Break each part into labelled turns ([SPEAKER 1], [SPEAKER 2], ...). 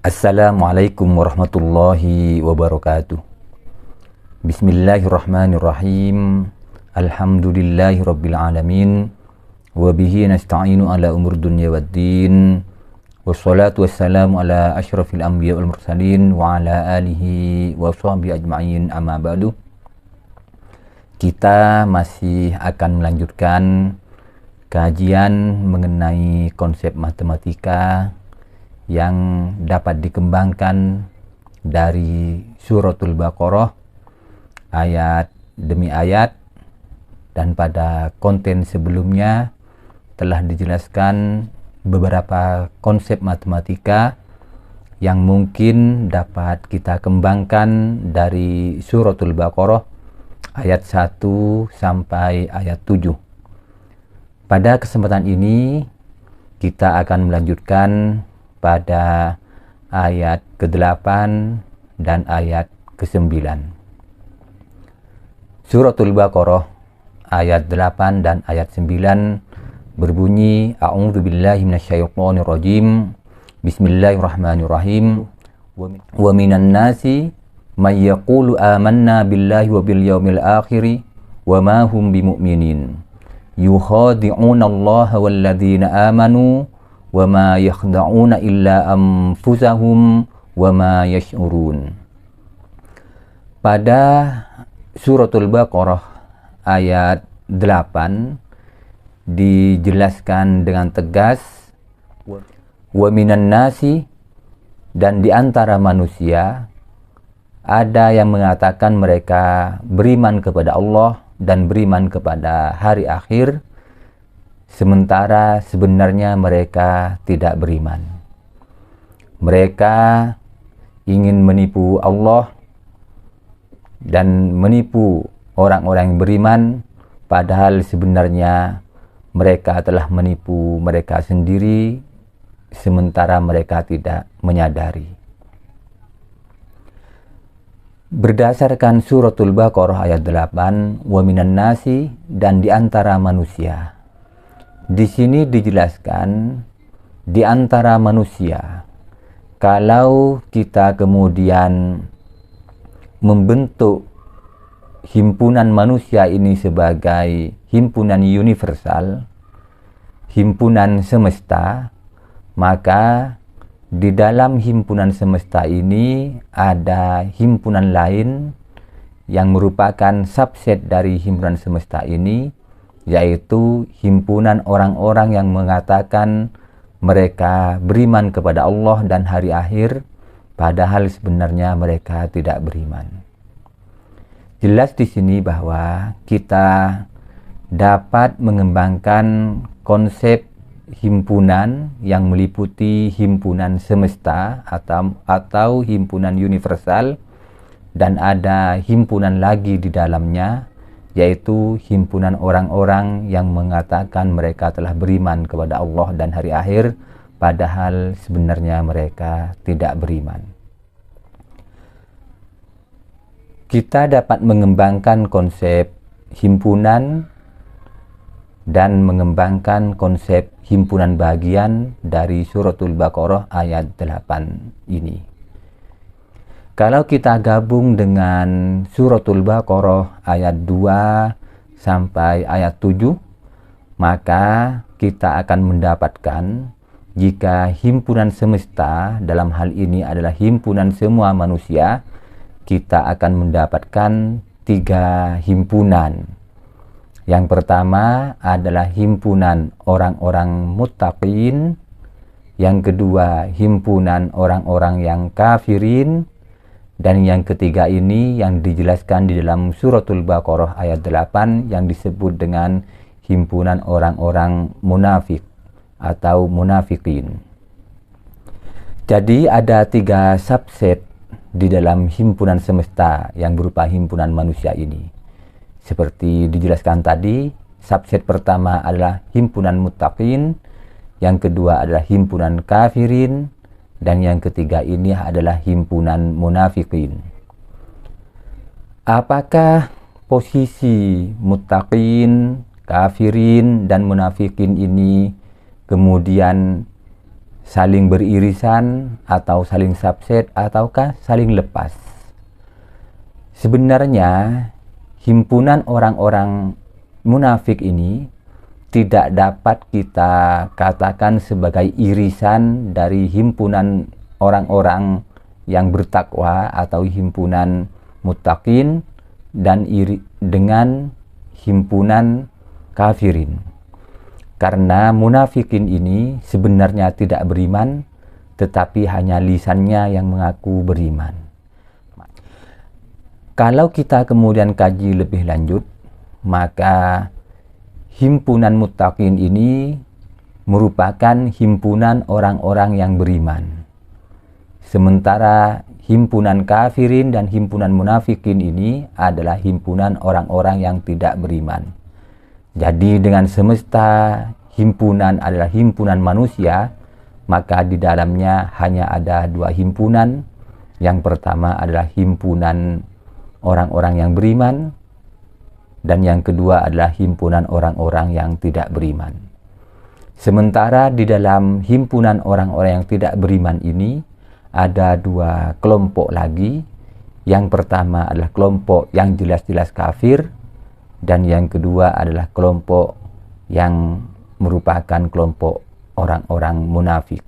[SPEAKER 1] Assalamualaikum warahmatullahi wabarakatuh. Bismillahirrahmanirrahim. Alhamdulillahi rabbil alamin. Wabihi nasta'inu ala umur dunya waddin. Wassalatu wassalamu ala ashrafil anbiya wal mursalin wa ala alihi wa sahbihi ajma'in, amma ba'du. Kita masih akan melanjutkan kajian mengenai konsep matematika yang dapat dikembangkan dari suratul Baqarah ayat demi ayat, dan pada konten sebelumnya telah dijelaskan beberapa konsep matematika yang mungkin dapat kita kembangkan dari suratul Baqarah ayat 1 sampai ayat 7. Pada kesempatan ini kita akan melanjutkan pada ayat ke-8 dan ayat ke-9. Suratul Baqarah ayat 8 dan ayat 9 berbunyi, A'udzubillahi minasyaitonir rajim. Bismillahirrahmanirrahim. Wa minan nasi may yaqulu amanna billahi wa bil yaumil akhir wa ma hum bimu'minin. Yukhadi'una Allaha walladzina amanu wa ma yakhda'una illa anfusahum wa ma yash'urun. Pada suratul Baqarah ayat 8 dijelaskan dengan tegas, wa minan nasi, dan di antara manusia ada yang mengatakan mereka beriman kepada Allah dan beriman kepada hari akhir, sementara sebenarnya mereka tidak beriman. Mereka ingin menipu Allah dan menipu orang-orang yang beriman, padahal sebenarnya mereka telah menipu mereka sendiri, sementara mereka tidak menyadari. Berdasarkan suratul Baqarah ayat 8, wa minan nasi, dan di antara manusia. Di sini dijelaskan di antara manusia. Kalau kita kemudian membentuk himpunan manusia ini sebagai himpunan universal, himpunan semesta, maka di dalam himpunan semesta ini ada himpunan lain yang merupakan subset dari himpunan semesta ini, yaitu himpunan orang-orang yang mengatakan mereka beriman kepada Allah dan hari akhir, padahal sebenarnya mereka tidak beriman. Jelas di sini bahwa kita dapat mengembangkan konsep himpunan yang meliputi himpunan semesta atau himpunan universal, dan ada himpunan lagi di dalamnya, yaitu himpunan orang-orang yang mengatakan mereka telah beriman kepada Allah dan hari akhir, padahal sebenarnya mereka tidak beriman. Kita dapat mengembangkan konsep himpunan dan mengembangkan konsep himpunan bagian dari suratul Baqarah ayat 8 ini. Kalau kita gabung dengan suratul Baqarah ayat 2 sampai ayat 7, maka kita akan mendapatkan jika himpunan semesta dalam hal ini adalah himpunan semua manusia, kita akan mendapatkan 3 himpunan. Yang pertama adalah himpunan orang-orang muttaqin, yang kedua himpunan orang-orang yang kafirin, dan yang ketiga ini yang dijelaskan di dalam suratul Baqarah ayat 8 yang disebut dengan himpunan orang-orang munafik atau munafikin. Jadi ada 3 subset di dalam himpunan semesta yang berupa himpunan manusia ini. Seperti dijelaskan tadi, subset pertama adalah himpunan muttaqin, yang kedua adalah himpunan kafirin, dan yang ketiga ini adalah himpunan munafikin. Apakah posisi muttaqin, kafirin, dan munafikin ini kemudian saling beririsan atau saling subset ataukah saling lepas. Sebenarnya himpunan orang-orang munafik ini tidak dapat kita katakan sebagai irisan dari himpunan orang-orang yang bertakwa atau himpunan muttaqin dan dengan himpunan kafirin. Karena munafikin ini sebenarnya tidak beriman, tetapi hanya lisannya yang mengaku beriman. Kalau kita kemudian kaji lebih lanjut, maka himpunan muttaqin ini merupakan himpunan orang-orang yang beriman. Sementara himpunan kafirin dan himpunan munafikin ini adalah himpunan orang-orang yang tidak beriman. Jadi dengan semesta himpunan adalah himpunan manusia, maka di dalamnya hanya ada dua himpunan. Yang pertama adalah himpunan orang-orang yang beriman, dan yang kedua adalah himpunan orang-orang yang tidak beriman. Sementara di dalam himpunan orang-orang yang tidak beriman ini ada dua kelompok lagi. Yang pertama adalah kelompok yang jelas-jelas kafir, dan yang kedua adalah kelompok yang merupakan kelompok orang-orang munafik.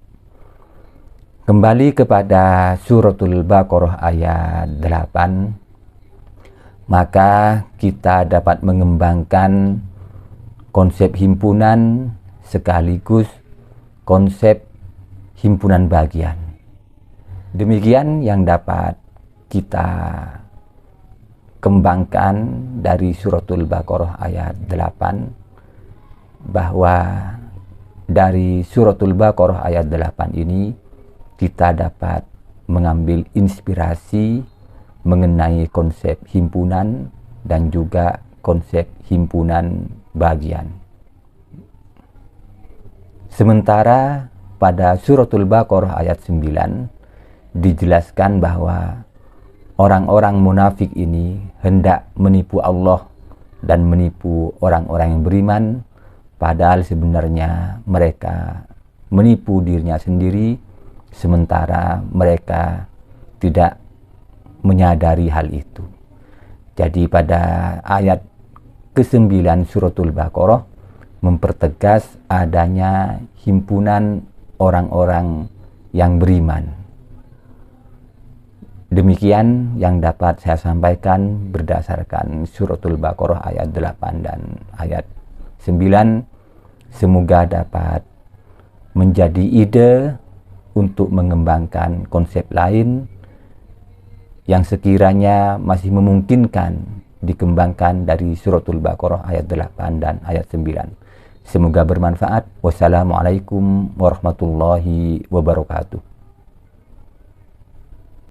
[SPEAKER 1] Kembali kepada suratul Baqarah ayat 8, maka kita dapat mengembangkan konsep himpunan sekaligus konsep himpunan bagian. Demikian yang dapat kita kembangkan dari suratul Baqarah ayat 8, bahwa dari suratul Baqarah ayat 8 ini kita dapat mengambil inspirasi mengenai konsep himpunan dan juga konsep himpunan bagian. Sementara pada suratul Baqarah ayat 9 dijelaskan bahwa orang-orang munafik ini hendak menipu Allah dan menipu orang-orang yang beriman, padahal sebenarnya mereka menipu dirinya sendiri, sementara mereka tidak menyadari hal itu. Jadi pada ayat ke-9 suratul Baqarah mempertegas adanya himpunan orang-orang yang beriman. Demikian yang dapat saya sampaikan berdasarkan suratul Baqarah ayat 8 dan ayat 9. Semoga dapat menjadi ide untuk mengembangkan konsep lain yang sekiranya masih memungkinkan dikembangkan dari suratul Baqarah ayat 8 dan ayat 9. Semoga bermanfaat. Wassalamualaikum warahmatullahi wabarakatuh.